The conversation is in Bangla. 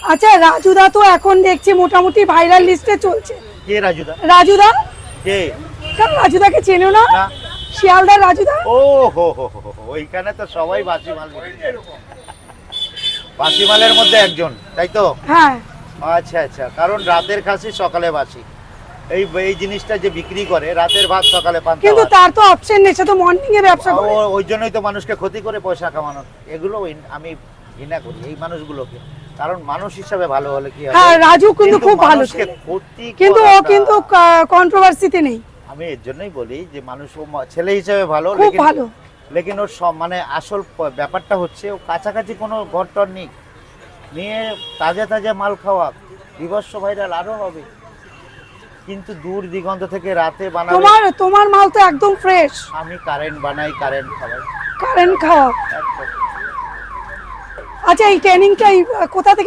আচ্ছা রাজুদা তো এখন দেখছি মোটামুটি ভাইরাল লিস্টে চলছে। কে রাজুদা? রাজুদা কে? কেন রাজুদাকে চেনো না? না। শিয়ালদার রাজুদা। ও হো হো হো হো, ওইখানে তো সবাই বাসি মাল বিক্রি করে। বাসি মালের মধ্যে একজন, তাই তো? হ্যাঁ আচ্ছা আচ্ছা, কারণ রাতের খাসি সকালে বাসি, এই এই জিনিসটা যে বিক্রি করে, রাতের ভাত সকালে পান্তা কিন্তু ভাত। তার তো অপশন নেই, সে তো মর্নিং এ ব্যবসা করে। ওই জন্যই তো মানুষকে ক্ষতি করে পয়সা কামানো। এগুলো আমি ঘৃণা করি এই মানুষগুলোকে, কারণ মানুষ হিসাবে ভালো হলে কি হবে। হ্যাঁ রাজু কিন্তু খুব ভালো মানুষকে ছেলে। ক্ষতি কিন্তু ও করাটা- কিন্তু কন্ট্রোভার্সিতে নেই, আমি এর জন্যই বলি যে মানুষ ছেলে হিসেবে ভালো, খুব ভালো। লেকিন ওর মানে আসল ব্যাপারটা হচ্ছে ও কাছাকাছি কোনো ঘরটর নেই, নিয়ে তাজা তাজা মাল খাওয়া, বিভৎস ভাইরাল আরো হবে। কিন্তু দূর দিগন্ত থেকে রাতে বানাবে। তোমার মাল তো একদম ফ্রেশ। আমি কারেন্ট বানাই, কারেন্ট খাওয়াই, কারেন্ট খাওয়া। একদম। আচ্ছা এই ট্রেনিংটা কোথা থেকে